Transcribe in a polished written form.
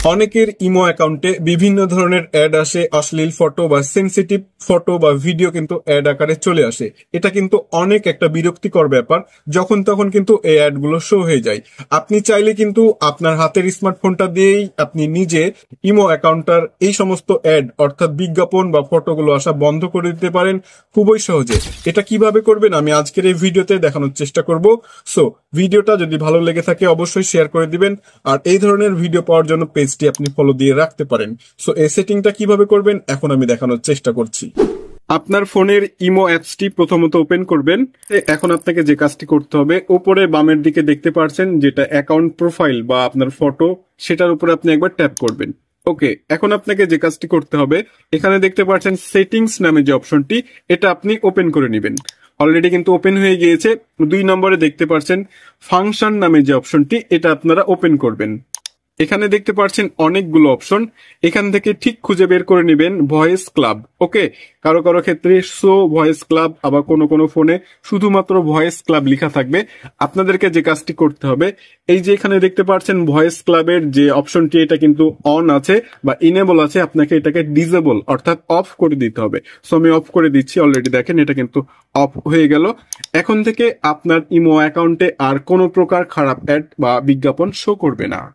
অনেকের ইমো অ্যাকাউন্টে বিভিন্ন ধরনের অ্যাড আসে, অশ্লীল ফটো বা সেনসিটিভ ফটো বা ভিডিও কিন্তু অ্যাড আকারে চলে আসে। এটা কিন্তু অনেক একটা বিরক্তিকর ব্যাপার, যখন তখন কিন্তু এই অ্যাডগুলো শো হয়ে যায়। আপনি চাইলে কিন্তু আপনার হাতের স্মার্টফোনটা দিয়েই আপনি নিজে ইমো অ্যাকাউন্টটার এই সমস্ত অ্যাড অর্থাৎ বিজ্ঞাপন বা ফটোগুলো আসা বন্ধ করে দিতে পারেন খুবই সহজে। এটা কিভাবে করবেন আমি আজকের এই ভিডিওতে দেখানোর চেষ্টা করব। সো ভিডিওটা যদি ভালো লেগে থাকে অবশ্যই শেয়ার করে দিবেন, আর এই ধরনের ভিডিও পাওয়ার জন্য পেজটি আপনি ফলো দিয়ে রাখতে পারেন। সো এই সেটিংটা কিভাবে করবেন এখন আমি দেখানোর চেষ্টা করছি। আপনার ফোনের ইমো অ্যাপসটি প্রথমত ওপেন করবেন। এখন আপনাকে যে কাজটি করতে হবে, উপরে বামের দিকে দেখতে পাচ্ছেন যেটা অ্যাকাউন্ট প্রোফাইল বা আপনার ফটো, সেটার উপরে আপনি একবার ট্যাপ করবেন। ওকে, এখন আপনাকে যে কাজটি করতে হবে, এখানে দেখতে পাচ্ছেন সেটিংস নামে যে অপশনটি, এটা আপনি ওপেন করে নেবেন। অলরেডি কিন্তু ওপেন হয়ে গিয়েছে। 2 নম্বরে দেখতে পাচ্ছেন ফাংশন নামে যে অপশনটি, এটা আপনারা ওপেন করবেন। এখানে দেখতে পাচ্ছেন অনেকগুলো অপশন, এখান থেকে ঠিক খুঁজে বের করে নেবেন ভয়েস ক্লাব। ওকে, কারো কারো ক্ষেত্রে শো ভয়েস ক্লাব, আবার কোনো কোনো ফোনে শুধুমাত্র ভয়েস ক্লাব লেখা থাকবে। আপনাদেরকে যে কাজটি করতে হবে, এই যে এখানে দেখতে পাচ্ছেন ভয়েস ক্লাবের যে অপশনটি, এটা কিন্তু অন আছে বা ইনেবল আছে, আপনাকে এটাকে ডিসেবল অর্থাৎ অফ করে দিতে হবে। সো আমি অফ করে দিচ্ছি। অলরেডি দেখেন এটা কিন্তু অফ হয়ে গেল। এখন থেকে আপনার ইমো অ্যাকাউন্টে আর কোনো প্রকার খারাপ অ্যাড বা বিজ্ঞাপন শো করবে না।